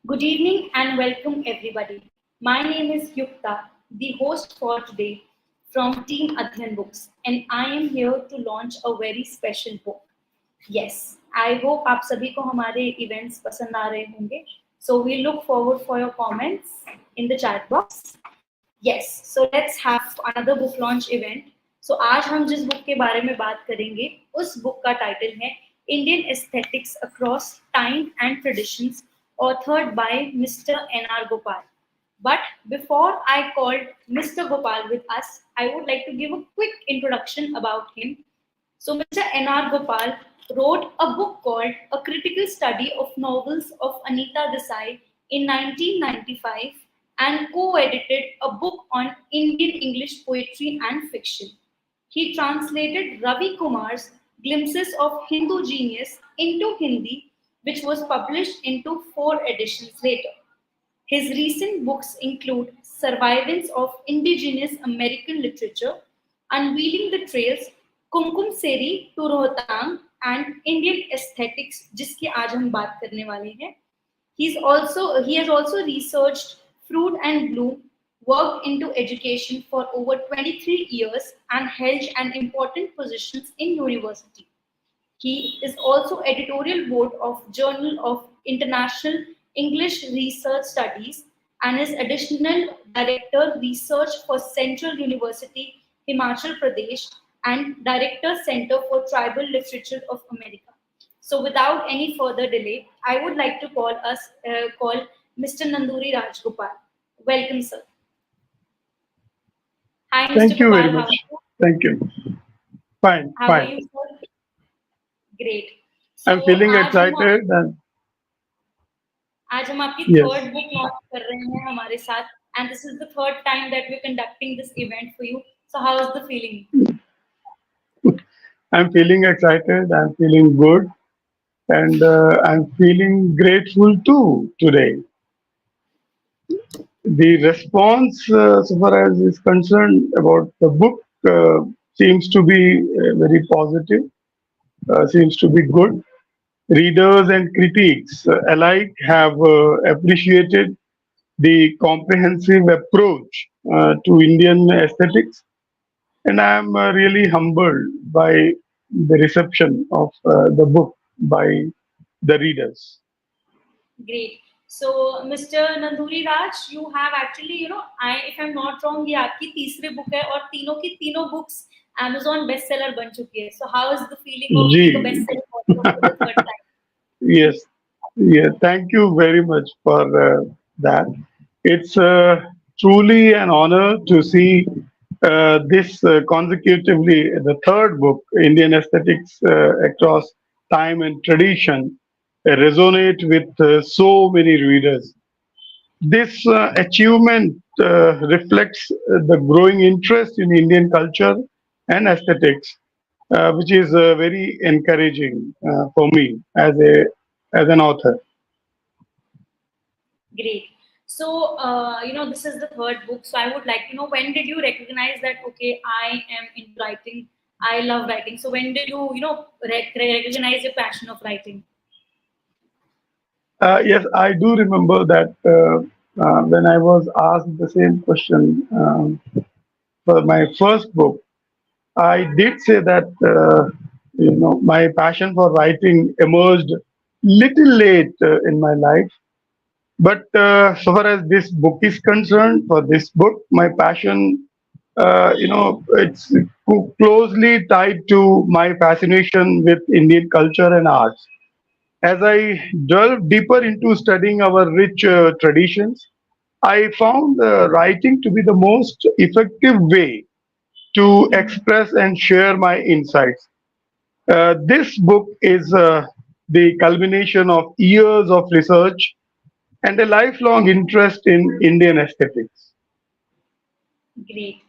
Good evening and welcome everybody. My name is Yukta, the host for today from Team Adhyyan Books, and I am here to launch a very special book. Yes, I hope आप सभी को हमारे events पसंद आ रहे होंगे. So we look forward for your comments in the chat box. Yes, so let's have another book launch event. So आज हम जिस book के बारे में बात करेंगे, उस book का title है Indian Aesthetics Across Time and Traditions, authored by Mr. N.R. Gopal. But before I called Mr. Gopal with us, I would like to give a quick introduction about him. So Mr. N.R. Gopal wrote a book called A Critical Study of Novels of Anita Desai in 1995 and co-edited a book on Indian English poetry and fiction. He translated Ravi Kumar's Glimpses of Hindu Genius into Hindi, which was published into 4 editions later. His recent books include Survivance of Indigenous American Literature, Unveiling the Trails, Kumkum Seri to Rohtang, and Indian Aesthetics, जिसकी आज हम बात करने वाले हैं. He has also researched Fruit and Bloom, worked into education for over 23 years, and held an important positions in university. He is also editorial board of Journal of International English Research Studies and is additional director research for Central University, Himachal Pradesh, and director Center for Tribal Literature of America. So, without any further delay, I would like to call Mr. Nanduri Rajgopal. Welcome, sir. Hi, Mr. Thank you very Gopal. How much. are you? Thank you. Fine, How are fine. you, sir? Great. I'm So, feeling excited and आज हम आपकी yes, third book launch कर रहे हैं हमारे साथ and this is the third time that we are conducting this event for you so how is the feeling I'm feeling excited. I'm feeling good, and I'm feeling grateful too today. The response, so far as is concerned about the book, seems to be very positive. Seems to be good. Readers and critics alike have appreciated the comprehensive approach to Indian aesthetics, and I'm really humbled by the reception of the book by the readers. Great so mister Nanduri Raj you have actually you know I if I am not wrong ये आपकी तीसरी book है और तीनों की तीनों books Amazon best seller बन चुकी है सो how is the feeling of being a best Gee, seller author for the third time yes, yeah, thank you very much for that. It's truly an honor to see this consecutively, the third book, Indian Aesthetics Across Time and Tradition, resonate with so many readers. This achievement reflects the growing interest in Indian culture and aesthetics, which is very encouraging for me as an author. Great. So, you know, this is the third book. So, I would like to know when did you recognize that, okay, I am into writing, I love writing. So, when did you know, recognize your passion of writing? Yes, I do remember that when I was asked the same question for my first book, I did say that my passion for writing emerged little late in my life. But so far as this book is concerned, for this book, my passion, it's closely tied to my fascination with Indian culture and arts. As I delved deeper into studying our rich traditions, I found writing to be the most effective way to express and share my insights. This book is the culmination of years of research and a lifelong interest in Indian aesthetics. Great,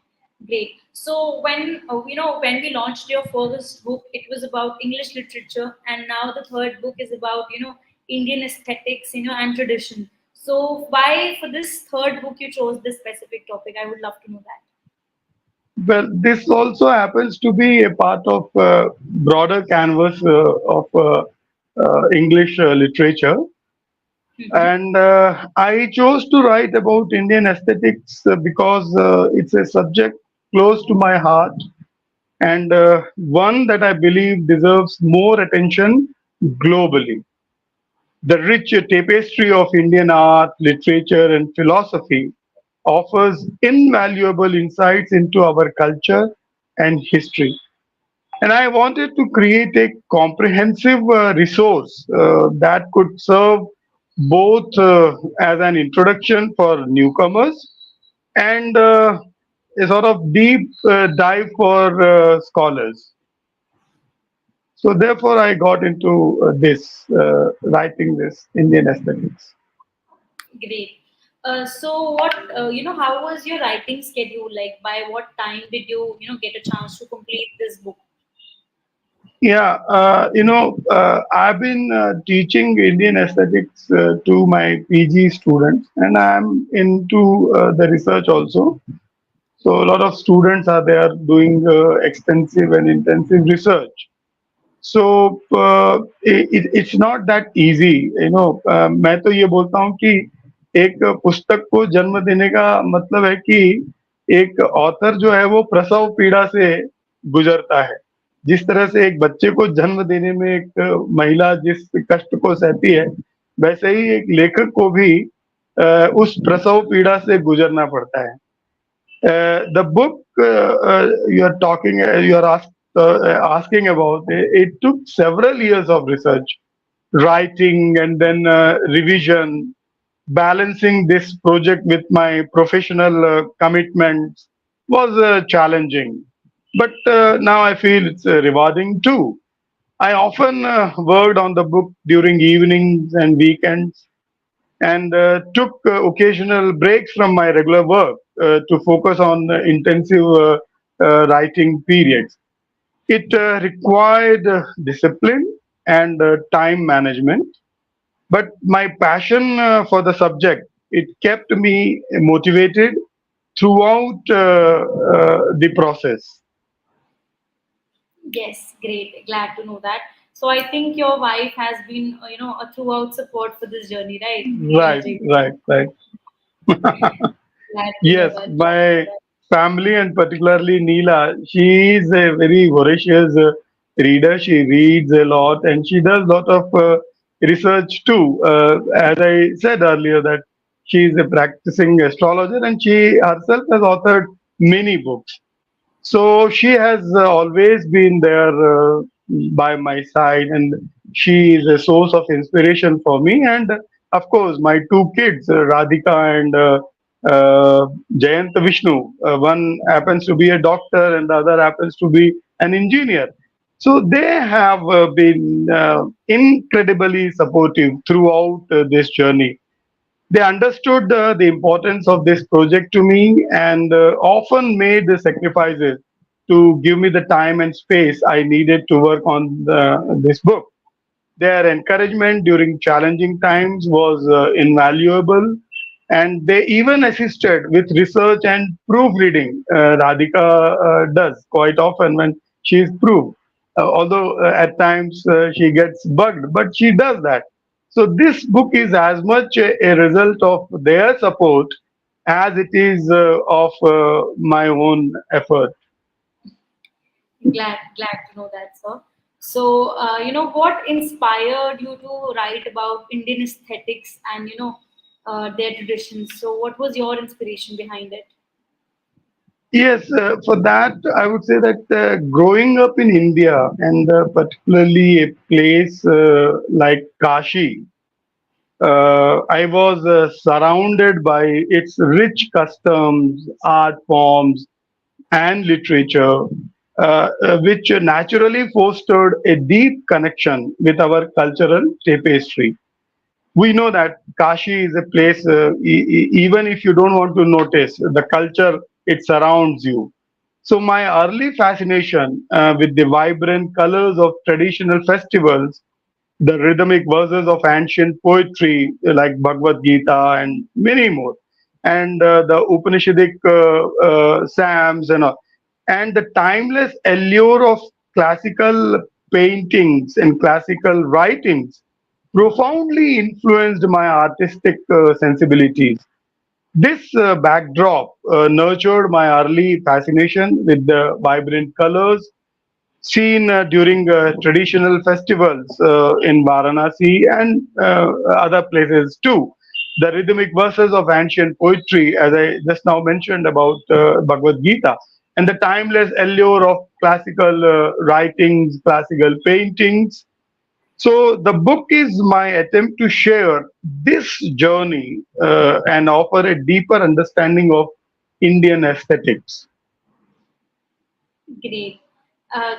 great. So when you know when we launched your first book, it was about English literature, and now the third book is about Indian aesthetics, and tradition. So why for this third book you chose this specific topic? I would love to know that. Well, this also happens to be a part of broader canvas of English literature. Mm-hmm. And I chose to write about Indian aesthetics because it's a subject close to my heart and one that I believe deserves more attention globally. The rich tapestry of Indian art, literature, and philosophy offers invaluable insights into our culture and history. And I wanted to create a comprehensive resource that could serve both as an introduction for newcomers and a sort of deep dive for scholars. So therefore, I got into this writing this Indian aesthetics. Great. So what how was your writing schedule? Like, by what time did you get a chance to complete this book? Yeah, I've been teaching Indian aesthetics to my PG students, and I'm into the research also. So a lot of students are there doing extensive and intensive research. So it's not that easy, मैं तो ये बोलता हूँ कि एक पुस्तक को जन्म देने का मतलब है कि एक ऑथर जो है वो प्रसव पीड़ा से गुजरता है। जिस तरह से एक बच्चे को जन्म देने में एक महिला जिस कष्ट को सहती है, वैसे ही एक लेखक को भी उस प्रसव पीड़ा से गुजरना पड़ता है। The book asking about, it took several years of research, writing, and then revision. Balancing this project with my professional commitments was challenging, but now I feel it's rewarding too. I often worked on the book during evenings and weekends and took occasional breaks from my regular work to focus on intensive writing periods. It required discipline and time management, but my passion for the subject, it kept me motivated throughout the process. Yes, great. Glad to know that. So I think your wife has been a throughout support for this journey, right? Right, Great. right, right. Glad to know Yes, that. Glad to know my that. family and particularly Neela, she is a very voracious reader. She reads a lot and she does a lot of research too. As I said earlier, that she is a practicing astrologer and she herself has authored many books. So she has always been there by my side, and she is a source of inspiration for me. And of course, my two kids, Radhika and uh, Jayant Vishnu. One happens to be a doctor, and the other happens to be an engineer. So they have been incredibly supportive throughout this journey. They understood the importance of this project to me and often made the sacrifices to give me the time and space I needed to work on this book. Their encouragement during challenging times was invaluable, and they even assisted with research and proofreading. Radhika does quite often when she is proof, although at times she gets bugged, but she does that. So this book is as much a result of their support as it is of my own effort. Glad to know that, sir. So what inspired you to write about Indian aesthetics and their traditions? So what was your inspiration behind it? Yes, for that, I would say that growing up in India and particularly a place like Kashi, I was surrounded by its rich customs, art forms, and literature, which naturally fostered a deep connection with our cultural tapestry. We know that Kashi is a place, even if you don't want to notice, the culture, it surrounds you. So, my early fascination with the vibrant colors of traditional festivals, the rhythmic verses of ancient poetry like Bhagavad Gita and many more, and the Upanishadic Psalms and all, and the timeless allure of classical paintings and classical writings. profoundly influenced my artistic sensibilities. This backdrop nurtured my early fascination with the vibrant colors seen during traditional festivals in Varanasi and other places too. The rhythmic verses of ancient poetry, as I just now mentioned about Bhagavad Gita, and the timeless allure of classical writings, classical paintings. So, the book is my attempt to share this journey and offer a deeper understanding of Indian aesthetics. Great.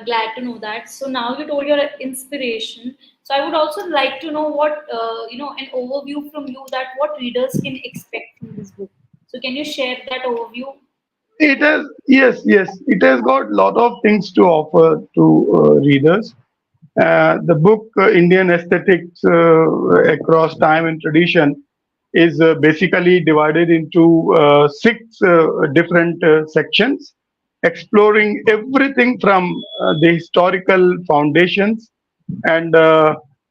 Glad to know that. So now you told your inspiration. So I would also like to know what an overview from you that what readers can expect from this book. So can you share that overview? It has, yes, yes, it has got lot of things to offer to readers. The book Indian Aesthetics Across Time and Tradition is basically divided into six different sections, exploring everything from the historical foundations and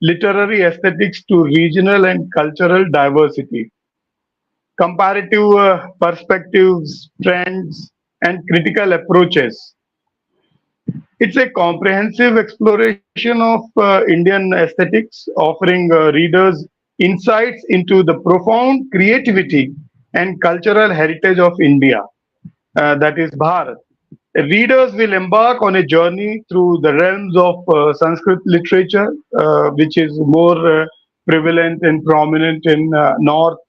literary aesthetics to regional and cultural diversity, comparative perspectives, trends, and critical approaches. It's a comprehensive exploration of Indian aesthetics, offering readers insights into the profound creativity and cultural heritage of India, that is Bharat. Readers will embark on a journey through the realms of Sanskrit literature, which is more prevalent and prominent in North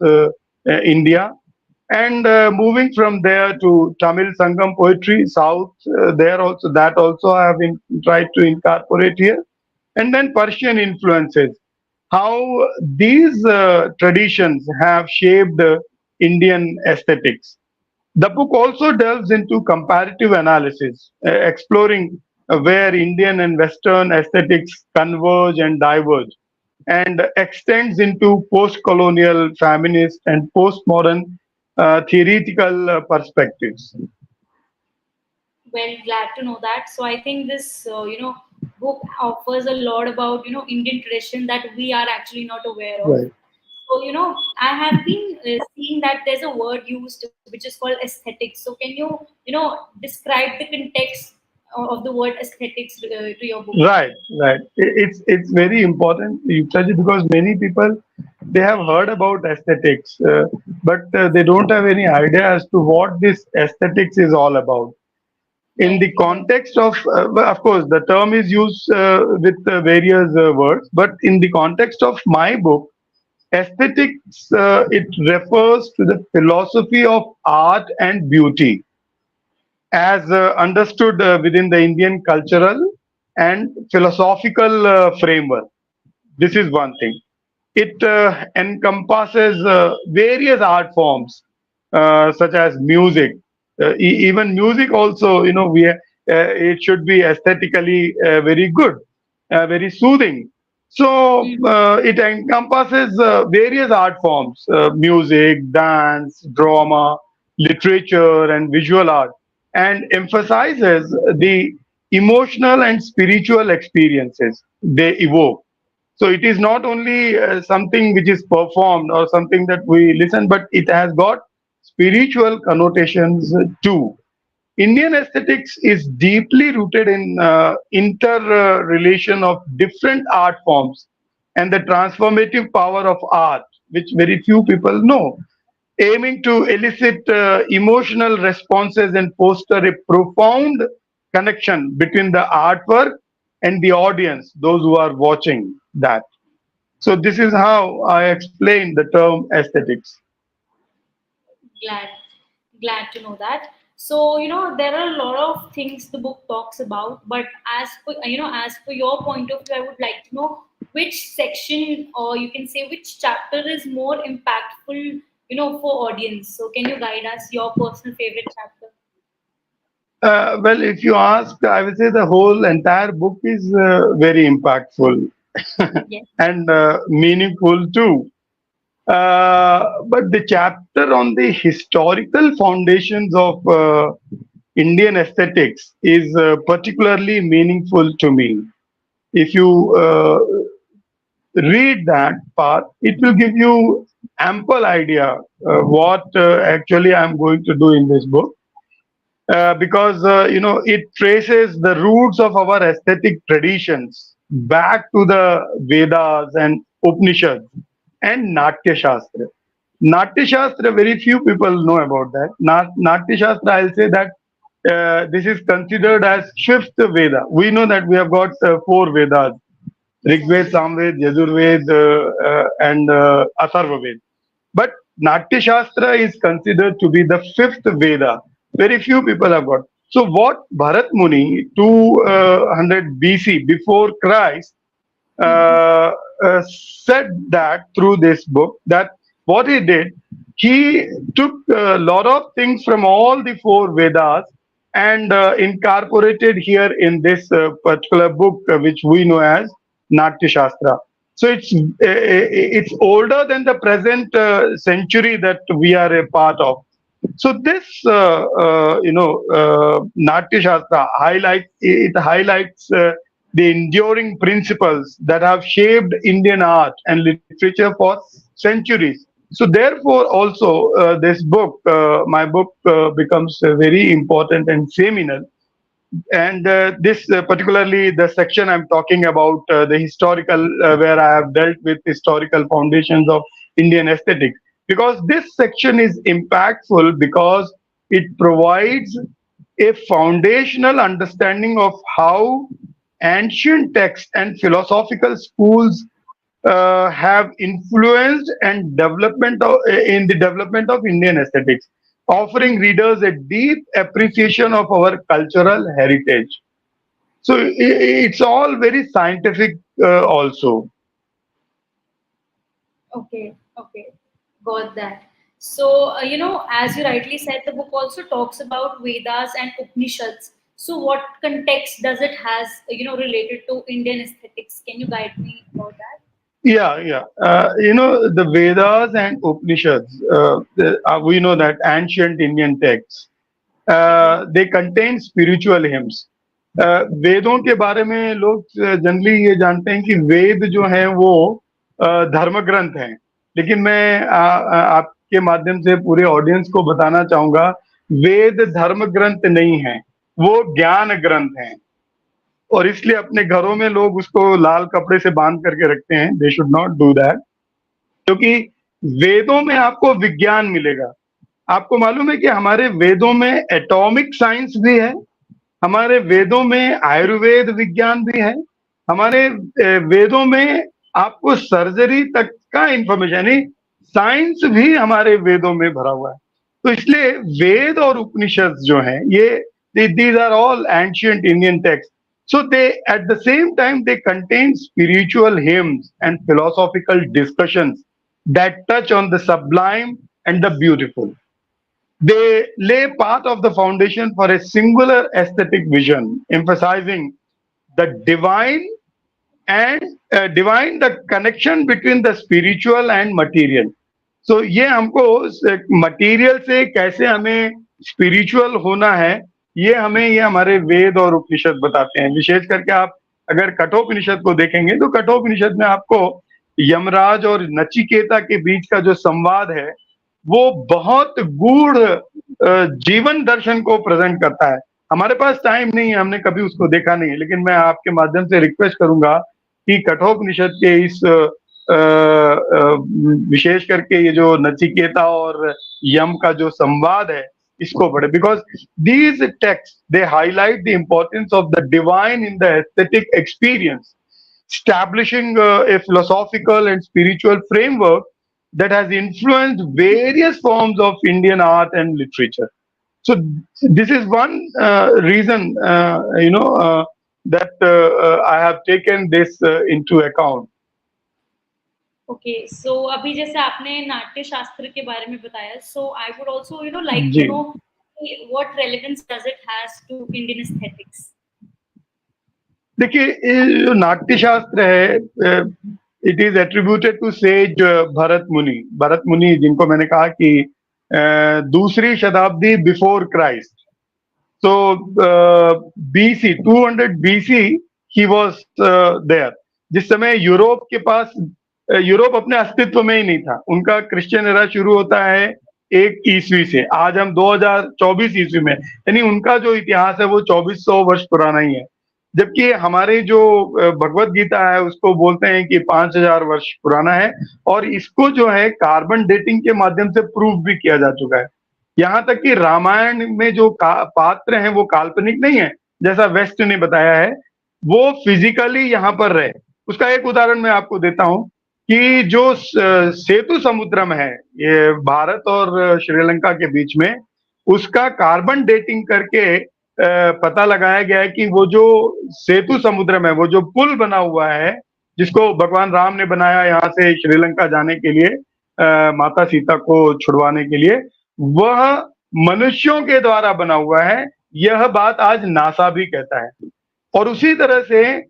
India, and moving from there to Tamil Sangam poetry, South, there also that also I have tried to incorporate here, and then Persian influences. How these traditions have shaped Indian aesthetics. The book also delves into comparative analysis, exploring where Indian and Western aesthetics converge and diverge, and extends into post colonial, feminist, and postmodern theoretical perspectives. Well, glad to know that. So I think this book offers a lot about Indian tradition that we are actually not aware of. Right. So I have been seeing that there's a word used which is called aesthetics. So can you describe the context of the word aesthetics to your book? Right, right. It's very important, Yukta, because many people they have heard about aesthetics, but they don't have any idea as to what this aesthetics is all about. In Right, the context of, well, of course, the term is used with various words, but in the context of my book, aesthetics it refers to the philosophy of art and beauty as understood within the Indian cultural and philosophical framework. This is one thing. It encompasses various art forms such as music. Even music also, it should be aesthetically very good, very soothing. So right. it encompasses various art forms: music, dance, drama, literature, and visual art, and emphasizes the emotional and spiritual experiences they evoke. So it is not only something which is performed or something that we listen, but it has got spiritual connotations too. Indian aesthetics is deeply rooted in interrelation of different art forms and the transformative power of art, which very few people know, aiming to elicit emotional responses and foster a profound connection between the artwork and the audience, those who are watching that. So this is how I explain the term aesthetics. Glad, glad to know that. So there are a lot of things the book talks about, but as per your point of view, I would like to know which section, or you can say which chapter is more impactful, for audience. So can you guide us your personal favorite chapter? Well, if you ask, I would say the whole entire book is very impactful Yes. and meaningful too. But the chapter on the historical foundations of Indian aesthetics is particularly meaningful to me. If you read that part, it will give you ample idea what actually I'm going to do in this book. Because it traces the roots of our aesthetic traditions back to the Vedas and Upanishads and Natya Shastra. Natya Shastra, very few people know about that. Natya Shastra, I'll say that this is considered as fifth Veda. We know that we have got four Vedas: Rigved, Exactly. Samved, Yajurved, and Atharvaved. But Natya Shastra is considered to be the fifth Veda. Very few people have got. So what Bharat Muni, 200 BC, before Christ, Mhm. uh, said that through this book, that what he did, he took a lot of things from all the four Vedas and incorporated here in this particular book, which we know as Natya Shastra. So it's older than the present century that we are a part of. So this, Natya Shastra highlights the enduring principles that have shaped Indian art and literature for centuries. So therefore, also this book, my book, becomes very important and seminal. And this particularly the section I'm talking about, the historical, where I have dealt with historical foundations of Indian aesthetics, because this section is impactful because it provides a foundational understanding of how ancient texts and philosophical schools have influenced and development in the development of Indian aesthetics, offering readers a deep appreciation of our cultural heritage. So it's all very scientific also. Okay, okay, got that. So, as you rightly said, the book also talks about Vedas and Upanishads. So, what context does it has, related to Indian aesthetics? Can you guide me about that? Yeah, yeah. The Vedas and Upanishads, we know that ancient Indian texts, Okay. they contain spiritual hymns. वेदों के बारे में लोग generally ये जानते हैं कि वेद जो हैं वो धर्म ग्रंथ हैं, लेकिन मैं आपके माध्यम से पूरे ऑडियंस को बताना चाहूंगा, वेद धर्म ग्रंथ नहीं है, वो ज्ञान ग्रंथ हैं। और इसलिए अपने घरों में लोग उसको लाल कपड़े से बांध करके रखते हैं। They should not do that, क्योंकि वेदों में आपको विज्ञान मिलेगा। आपको मालूम है कि हमारे वेदों में एटॉमिक साइंस भी है, हमारे वेदों में आयुर्वेद विज्ञान भी है, हमारे वेदों में आपको सर्जरी तक का इंफॉर्मेशन, यानी साइंस भी हमारे वेदों में भरा हुआ है। तो इसलिए वेद और उपनिषद जो हैं ये, these are all ancient Indian texts. So they, at the same time, they contain spiritual hymns and philosophical discussions that touch on the sublime and the beautiful. They lay part of the foundation for a singular aesthetic vision, emphasizing the divine and divine, the connection between the spiritual and material. So ये हमको material से कैसे हमें spiritual होना है, ये हमारे वेद और उपनिषद बताते हैं। विशेष करके आप अगर कठोपनिषद को देखेंगे तो कठोपनिषद में आपको यमराज और नचिकेता के बीच का जो संवाद है वो बहुत गूढ़ जीवन दर्शन को प्रेजेंट करता है। हमारे पास टाइम नहीं है, हमने कभी उसको देखा नहीं है, लेकिन मैं आपके माध्यम से रिक्वेस्ट करूंगा कि कठोपनिषद के इस विशेष करके ये जो नचिकेता और यम का जो संवाद है इसको पढ़े, because these text they highlight the importance of the divine in the aesthetic experience, establishing a philosophical and spiritual framework that has influenced various forms of Indian art and literature. So this is one reason, that I have taken this into account. Okay, so अभी जैसे आपने नाट्य शास्त्र के बारे में बताया, so I would also like to जी know what relevance does it has to Indian aesthetics. देखिए, ये जो नाट्य शास्त्र है, it is attributed to sage Bharat Muni. Bharat Muni जिनको मैंने कहा कि दूसरी शताब्दी before Christ. So BC 200 BC he was there. जिस समय यूरोप के पास यूरोप अपने अस्तित्व में ही नहीं था। उनका क्रिश्चियन एरा शुरू होता है 1 ईस्वी से, आज हम 2024 ईस्वी में, यानी उनका जो इतिहास है वो 2400 वर्ष पुराना ही है। जबकि हमारे जो भगवत गीता है उसको बोलते हैं कि 5000 वर्ष पुराना है, और इसको जो है कार्बन डेटिंग के माध्यम से प्रूव भी किया जा चुका है। यहाँ तक कि रामायण में जो पात्र हैं वो काल्पनिक नहीं है जैसा वेस्ट ने बताया है, वो फिजिकली यहाँ पर रहे। उसका एक उदाहरण मैं आपको देता हूँ कि जो सेतु समुद्रम है ये भारत और श्रीलंका के बीच में, उसका कार्बन डेटिंग करके पता लगाया गया है कि वो जो सेतु समुद्रम है, वो जो पुल बना हुआ है जिसको भगवान राम ने बनाया यहाँ से श्रीलंका जाने के लिए, माता सीता को छुड़वाने के लिए, वह मनुष्यों के द्वारा बना हुआ है। यह बात आज नासा भी कहता है। और उसी तरह से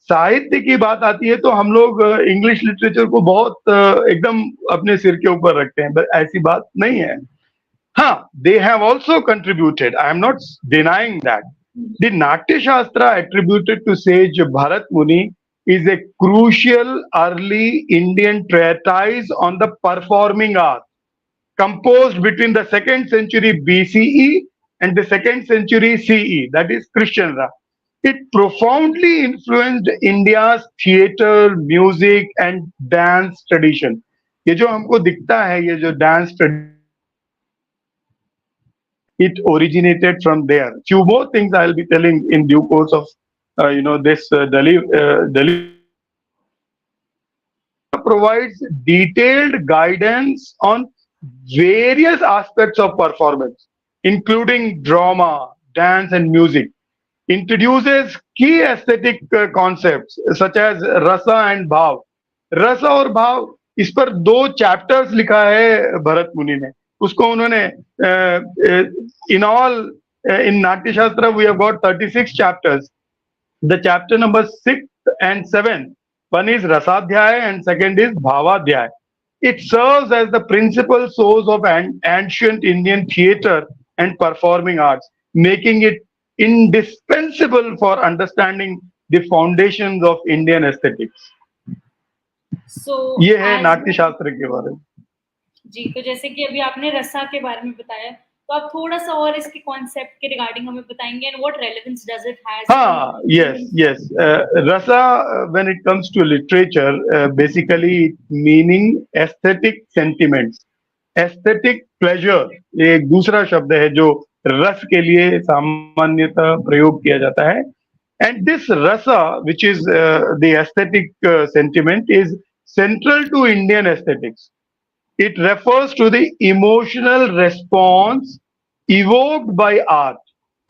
साहित्य की बात आती है तो हम लोग इंग्लिश लिटरेचर को बहुत एकदम अपने सिर के ऊपर रखते हैं, ऐसी बात नहीं है। हाँ, they have also contributed. I am not denying that. The Natya Shastra attributed to sage Bharat Muni is a crucial early Indian treatise on the performing art, composed between the 2nd century BCE and the 2nd century CE, that is Christian era. It profoundly influenced India's theater, music and dance tradition. ये जो हमको दिखता है, ये जो dance tradition, it originated from there. Few more things I'll be telling in due course of this Delhi provides detailed guidance on various aspects of performance, including drama, dance, and music. Introduces key aesthetic concepts such as rasa and bhav. रस और भाव, इस पर 2 chapters लिखा है भरत मुनि ने। उसको उन्होंने in all in Natya Shastra we have got 36 chapters. The chapter number 6 and 7, one is rasadhyay and second is bhavadhyay. It serves as the principal source of ancient Indian theatre and performing arts, making it indispensable for understanding the foundations of Indian aesthetics. So ये है नाट्य शास्त्र के बारे में। जी, तो जैसे कि अभी आपने रसा के बारे में बताया, तो आप थोड़ा सा और इसके कॉन्सेप्ट के रिगार्डिंग हमें बताएंगे, and what relevance does it has? हाँ, yes. Rasa, when it comes to literature, basically meaning aesthetic sentiments, aesthetic pleasure, ये एक दूसरा शब्द है जो रस के लिए सामान्यतः प्रयोग किया जाता है. And this rasa, which is the aesthetic sentiment, is central to Indian aesthetics. It refers to the emotional response evoked by art.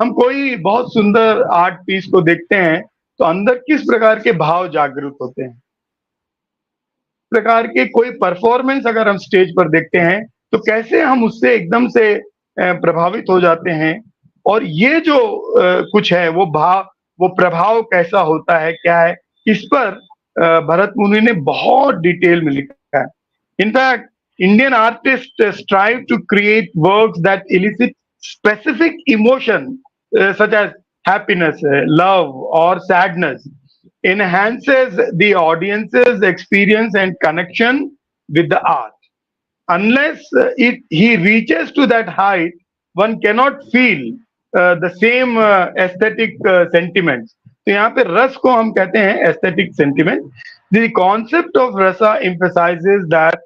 हम कोई बहुत सुंदर आर्ट पीस को देखते हैं तो अंदर किस प्रकार के भाव जागृत होते हैं. प्रकार के कोई परफॉर्मेंस अगर हम स्टेज पर देखते हैं तो कैसे हम उससे एकदम से प्रभावित हो जाते हैं, और ये जो कुछ है वो प्रभाव कैसा होता है, क्या है, इस पर भरत मुनि ने बहुत डिटेल में लिखा है. In fact Indian artists strive to create works that elicit specific emotion such as happiness, love, or sadness, enhances the audience's experience and connection with the art. Unless he reaches to that height, one cannot feel the same aesthetic sentiments. तो यहाँ पे रस को हम कहते हैं aesthetic sentiment. The concept of rasa emphasizes that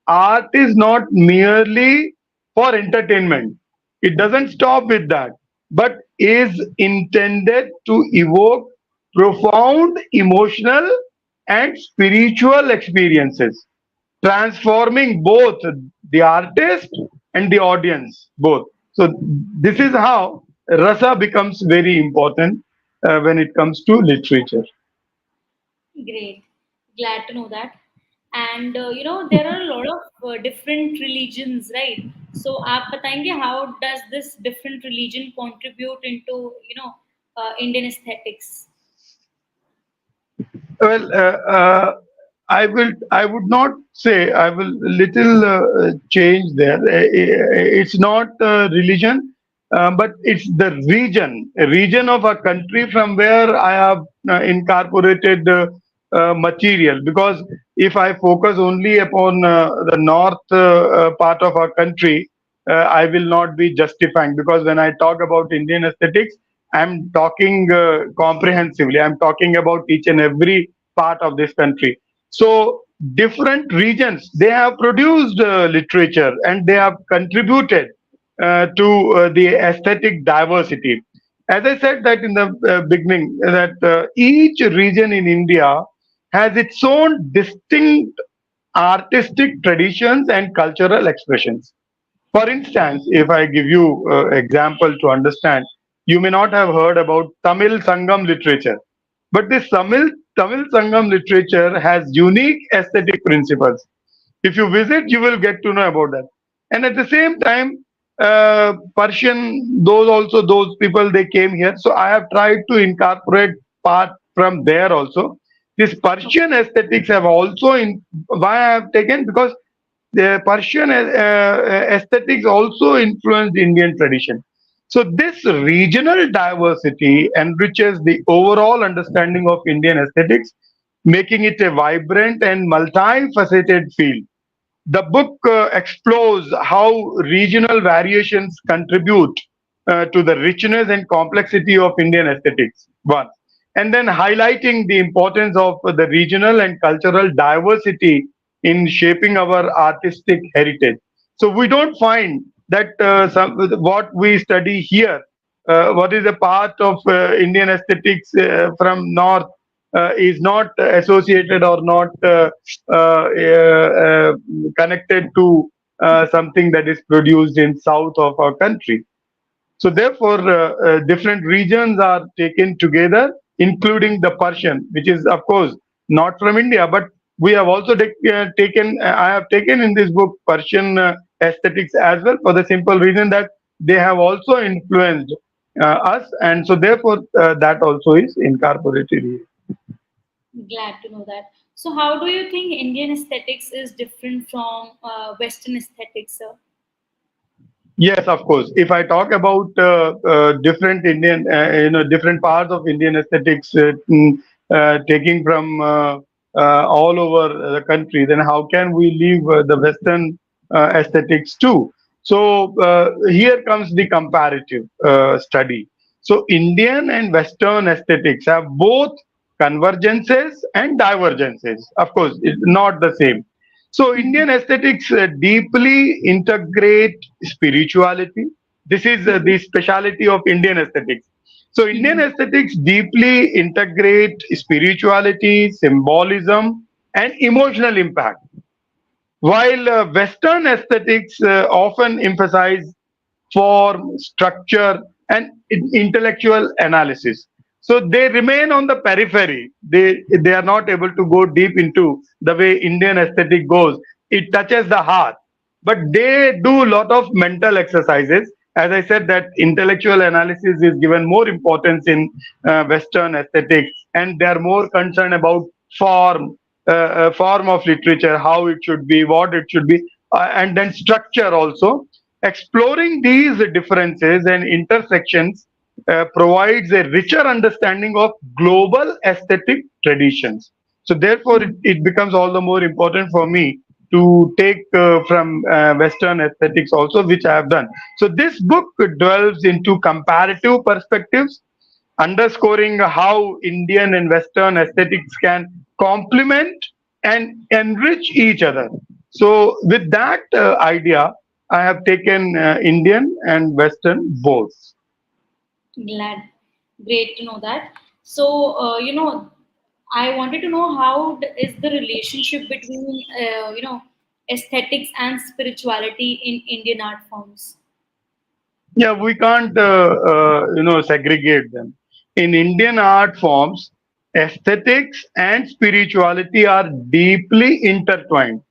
art is not merely for entertainment. It doesn't stop with that, but is intended to evoke profound emotional and spiritual experiences, transforming both the artist and the audience, both. So this is how rasa becomes very important when it comes to literature. Great, glad to know that. And there are a lot of different religions, right? So आप बताएंगे how does this different religion contribute into Indian aesthetics? Well, I would not say. I will little change there. It's not religion, but it's the region, a region of a country from where I have incorporated material, because if I focus only upon the north part of our country, I will not be justifying, because when I talk about Indian aesthetics, I'm talking comprehensively. I'm talking about each and every part of this country. So different regions, they have produced literature and they have contributed to the aesthetic diversity. As I said that in the beginning, that each region in India has its own distinct artistic traditions and cultural expressions. For instance, if I give you example to understand, you may not have heard about Tamil Sangam literature, but this Tamil Sangam literature has unique aesthetic principles. If you visit, you will get to know about that. And at the same time, Persian, those people, they came here. So I have tried to incorporate part from there also. This Persian aesthetics have also why I have taken, because the Persian aesthetics also influenced Indian tradition. So this regional diversity enriches the overall understanding of Indian aesthetics, making it a vibrant and multifaceted field. The book explores how regional variations contribute to the richness and complexity of Indian aesthetics. One. And then highlighting the importance of the regional and cultural diversity in shaping our artistic heritage. So we don't find that what we study here, what is a part of Indian aesthetics from north, is not associated or not connected to something that is produced in south of our country. So therefore, different regions are taken together, including the Persian, which is of course not from India, but we have also taken. I have taken in this book Persian aesthetics as well, for the simple reason that they have also influenced us, and so therefore that also is incorporated here. Glad to know that. So, how do you think Indian aesthetics is different from Western aesthetics, sir? Yes, of course. If I talk about different Indian, different parts of Indian aesthetics, taking from all over the country, then how can we leave the Western aesthetics too? So here comes the comparative study. So Indian and Western aesthetics have both convergences and divergences. Of course, it's not the same. So Indian aesthetics deeply integrate spirituality. This is the speciality of Indian aesthetics. So Indian Mhm. aesthetics deeply integrate spirituality, symbolism, and emotional impact, while Western aesthetics often emphasize form, structure, and intellectual analysis. So they remain on the periphery. They are not able to go deep into the way Indian aesthetic goes. It touches the heart, but they do a lot of mental exercises. As I said, that intellectual analysis is given more importance in Western aesthetics, and they are more concerned about form, form of literature, how it should be, what it should be, and then structure also. Exploring these differences and intersections provides a richer understanding of global aesthetic traditions. So, therefore, it becomes all the more important for me to take from Western aesthetics also, which I have done. So, this book delves into comparative perspectives, underscoring how Indian and Western aesthetics can complement and enrich each other. So, with that idea, I have taken Indian and Western both. Glad, great to know that. So, I wanted to know how is the relationship between, aesthetics and spirituality in Indian art forms. Yeah, we can't, segregate them. In Indian art forms, aesthetics and spirituality are deeply intertwined.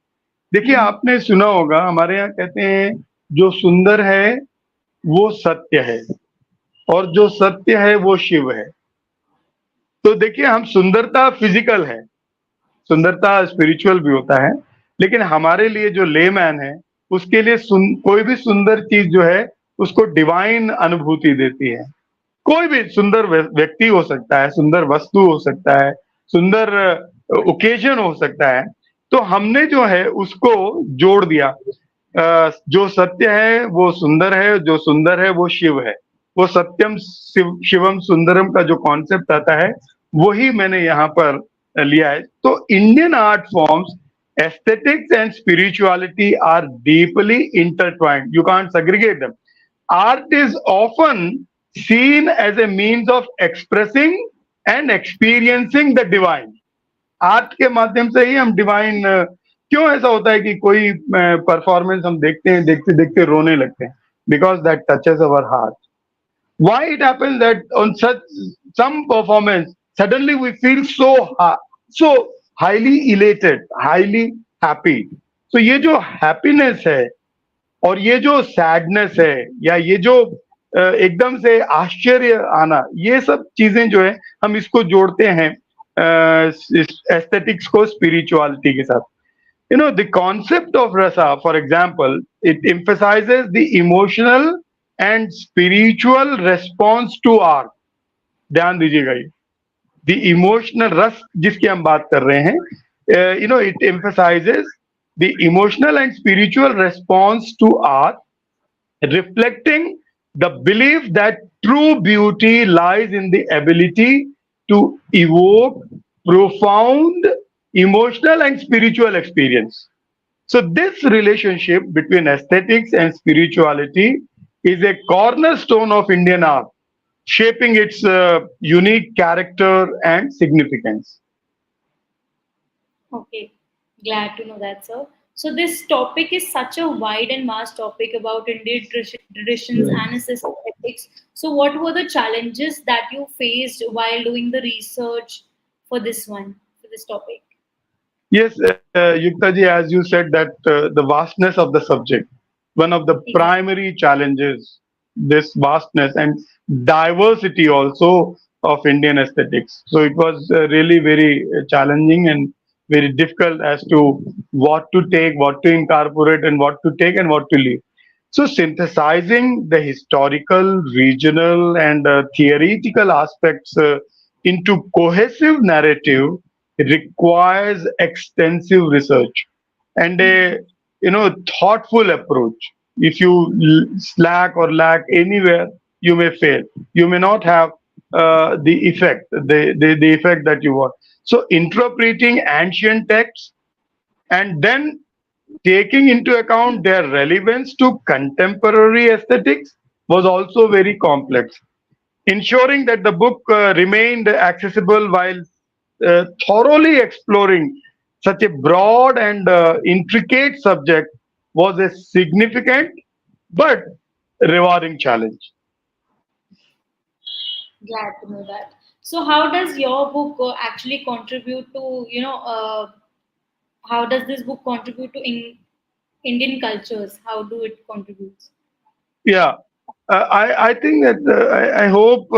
देखिए Mhm. आपने सुना होगा हमारे यहाँ कहते हैं जो सुंदर है वो सत्य है और जो सत्य है वो शिव है। तो देखिए हम सुंदरता फिजिकल है, सुंदरता स्पिरिचुअल भी होता है, लेकिन हमारे लिए जो लेमैन है उसके लिए कोई भी सुंदर चीज जो है उसको डिवाइन अनुभूति देती है। कोई भी सुंदर व्यक्ति हो सकता है, सुंदर वस्तु हो सकता है, सुंदर ओकेजन हो सकता है, तो हमने जो है उसको जोड़ दिया। जो सत्य है वो सुंदर है, जो सुंदर है वो शिव है। वो सत्यम शिवम सुंदरम का जो कॉन्सेप्ट आता है, वही मैंने यहाँ पर लिया है। तो Indian art forms, aesthetics and spirituality are deeply intertwined. You can't segregate them. Art is often seen as a means of expressing and experiencing the divine. Art के माध्यम से ही हम डिवाइन, क्यों ऐसा होता है कि कोई परफॉर्मेंस हम देखते हैं, देखते देखते रोने लगते हैं? Because that touches our heart. Why it happens that on such some performance suddenly we feel so highly elated, highly happy. तो ये जो हैप्पीनेस है और ये जो सैडनेस है, या ये जो एकदम से आश्चर्य आना, ये सब चीजें जो है हम इसको जोड़ते हैं एस्थेटिक्स को स्पिरिचुअलिटी के साथ. The concept of rasa, for example, it emphasizes the emotional and spiritual response to art. ध्यान दीजिएगा, ये the emotional रस जिसकी हम बात कर रहे हैं, it emphasizes the emotional and spiritual response to art, reflecting the belief that true beauty lies in the ability to evoke profound emotional and spiritual experience. So, this relationship between aesthetics and spirituality is a cornerstone of Indian art, shaping its unique character and significance. Okay, glad to know that, sir. So this topic is such a wide and vast topic about Indian traditions Right. and aesthetics. So what were the challenges that you faced while doing the research for this one, for this topic? Yes, Yukta ji, as you said, that the vastness of the subject, one of the Exactly. primary challenges, this vastness and diversity also of Indian aesthetics. So it was really very challenging and very difficult as to what to take, what to incorporate, and what to take and what to leave. So synthesizing the historical, regional, and theoretical aspects into cohesive narrative requires extensive research and a thoughtful approach. If you slack or lack anywhere, you may fail. You may not have the effect that you want. So interpreting ancient texts and then taking into account their relevance to contemporary aesthetics was also very complex. Ensuring that the book remained accessible while thoroughly exploring such a broad and intricate subject was a significant but rewarding challenge. Glad to know that. So how does your book actually contribute to, how does this book contribute to Indian cultures? How do it contribute? Yeah, I think that I hope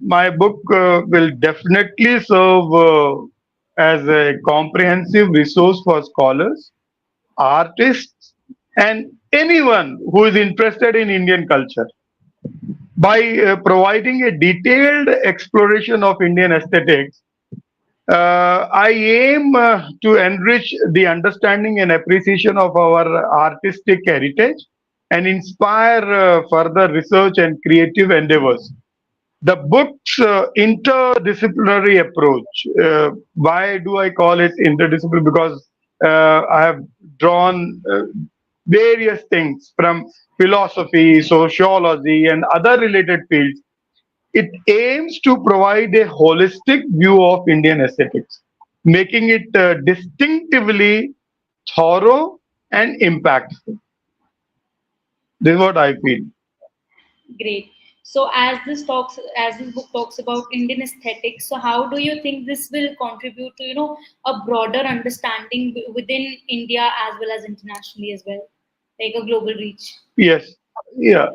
my book will definitely serve as a comprehensive resource for scholars, artists, and anyone who is interested in Indian culture. By providing a detailed exploration of Indian aesthetics, I aim to enrich the understanding and appreciation of our artistic heritage and inspire further research and creative endeavors. The book's interdisciplinary approach. Why do I call it interdisciplinary? Because I have drawn various things from philosophy, sociology, and other related fields. It aims to provide a holistic view of Indian aesthetics, making it distinctively thorough and impactful. This is what I feel. Great. So as this book talks about Indian aesthetics, so how do you think this will contribute to, a broader understanding within India as well as internationally as well, like a global reach? Yes, yeah.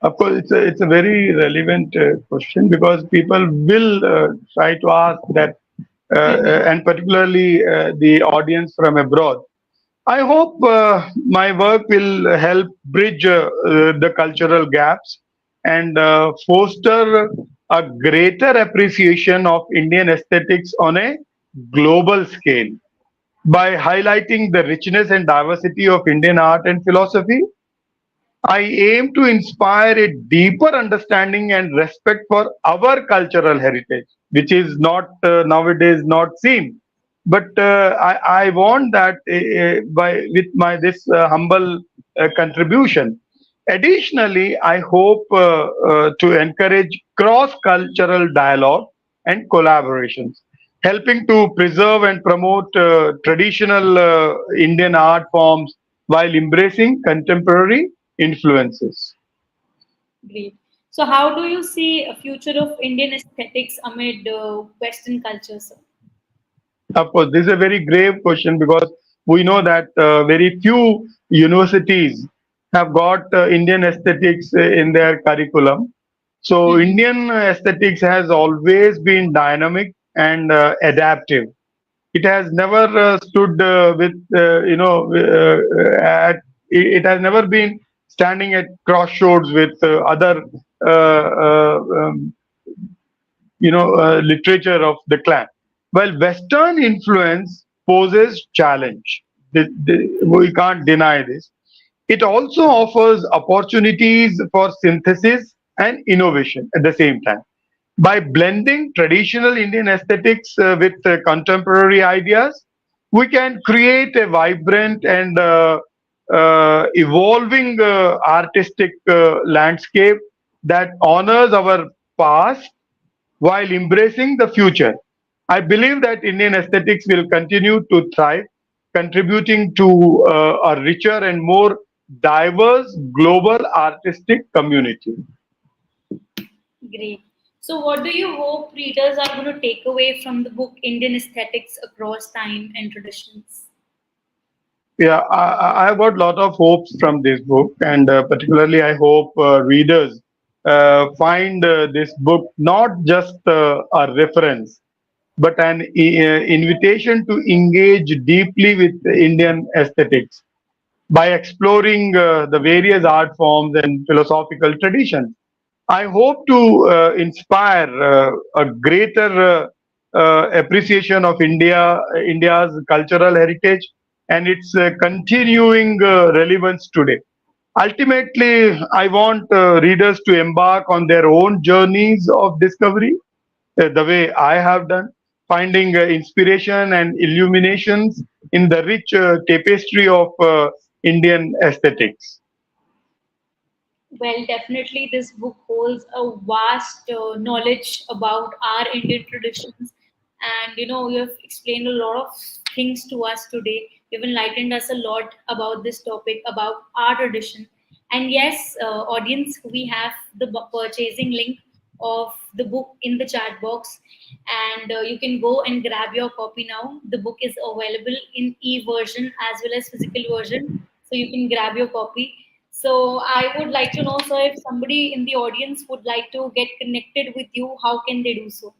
Of course, it's a very relevant question because people will try to ask that, and particularly the audience from abroad. I hope my work will help bridge the cultural gaps and foster a greater appreciation of Indian aesthetics on a global scale. By highlighting the richness and diversity of Indian art and philosophy, I aim to inspire a deeper understanding and respect for our cultural heritage, which is not nowadays not seen. But I want that by with my this humble contribution. Additionally, I hope to encourage cross-cultural dialogue and collaborations, helping to preserve and promote traditional Indian art forms while embracing contemporary influences. Great. So, how do you see a future of Indian aesthetics amid Western culture, sir? Of course, this is a very grave question because we know that very few universities have got Indian aesthetics in their curriculum. So, Hmm. Indian aesthetics has always been dynamic and adaptive. It has never stood with, it has never been standing at crossroads with other uh, uh, um, literature of the clan. While Western influence poses challenge, we can't deny this. It also offers opportunities for synthesis and innovation at the same time. By blending traditional Indian aesthetics with contemporary ideas, we can create a vibrant and evolving artistic landscape that honors our past while embracing the future. I believe that Indian aesthetics will continue to thrive, contributing to a richer and more diverse global artistic community. Great. So, what do you hope readers are going to take away from the book Indian Aesthetics Across Time and Traditions? Yeah, I have got a lot of hopes from this book, and particularly I hope readers find this book not just a reference, but an invitation to engage deeply with Indian aesthetics by exploring the various art forms and philosophical traditions. I hope to inspire a greater appreciation of India's cultural heritage and its continuing relevance today. Ultimately, I want readers to embark on their own journeys of discovery, the way I have done, finding inspiration and illuminations in the rich tapestry of Indian aesthetics. Well, definitely, this book holds a vast knowledge about our Indian traditions, and you have explained a lot of things to us today. You've enlightened us a lot about this topic, about our tradition. And yes, audience, we have the purchasing link of the book in the chat box, and you can go and grab your copy now. The book is available in e-version as well as physical version, so you can grab your copy. So I would like to know, sir, if somebody in the audience would like to get connected with you, how can they do so?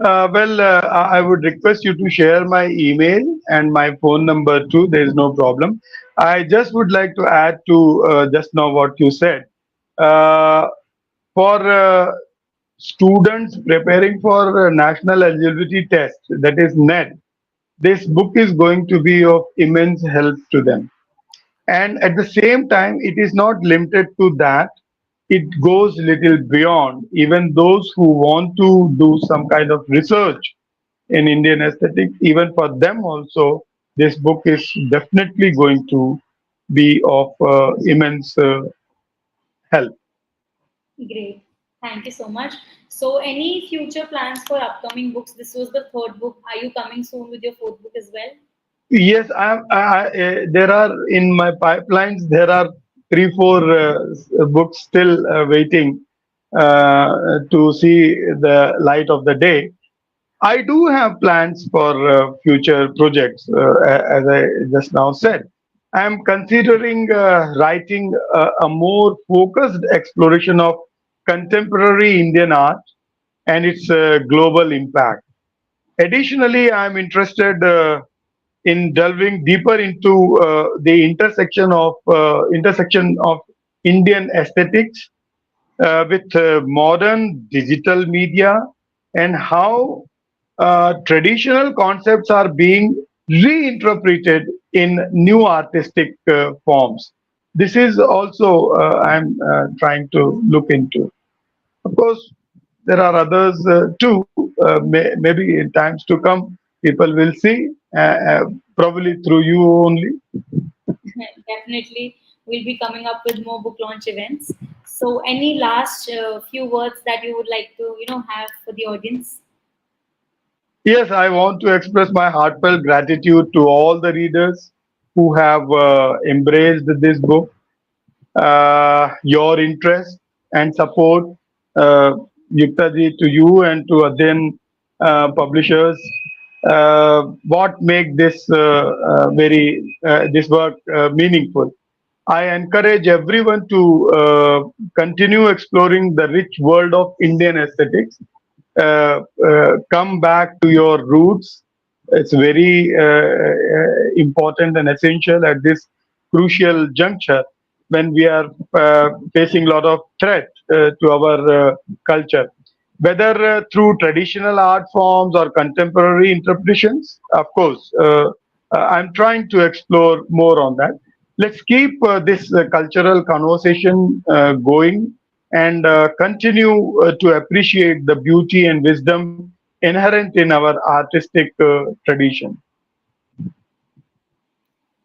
I would request you to share my email and my phone number too. There is no problem. I just would like to add to just now what you said. Uh, for students preparing for national eligibility test, that is NET, this book is going to be of immense help to them. And at the same time, it is not limited to that. It goes little beyond. Even those who want to do some kind of research in Indian aesthetics, even for them also, this book is definitely going to be of immense help. Great. Thank you so much. So, any future plans for upcoming books? This was the third book. Are you coming soon with your fourth book as well? Yes, there are in my pipelines. There are three, four books still waiting to see the light of the day. I do have plans for future projects, as I just now said. I am considering writing a more focused exploration of contemporary Indian art and its global impact. Additionally, I am interested in delving deeper into the intersection of Indian aesthetics with modern digital media and how traditional concepts are being reinterpreted in new artistic forms. This is also I'm trying to look into. Of course, there are others too. Maybe in times to come, people will see, probably through you only. Definitely, we'll be coming up with more book launch events. So, any last few words that you would like to, have for the audience? Yes, I want to express my heartfelt gratitude to all the readers who have embraced this book. Your interest and support, uh, Yukta ji, to you and to Adhyyan publishers. What make this work meaningful? I encourage everyone to continue exploring the rich world of Indian aesthetics. Come back to your roots. It's very important and essential at this crucial juncture when we are facing a lot of threat to our culture, whether through traditional art forms or contemporary interpretations. Of course, I'm trying to explore more on that. Let's keep this cultural conversation going and continue to appreciate the beauty and wisdom inherent in our artistic tradition.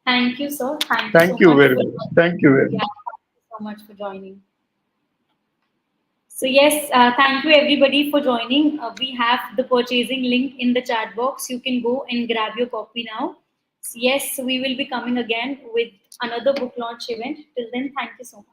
Thank you, sir. Thank you Thank so you much very for much. Thank you very yeah, much. thank you so much for joining. So yes, thank you everybody for joining. We have the purchasing link in the chat box. You can go and grab your copy now. So yes, we will be coming again with another book launch event. Till then, thank you so much.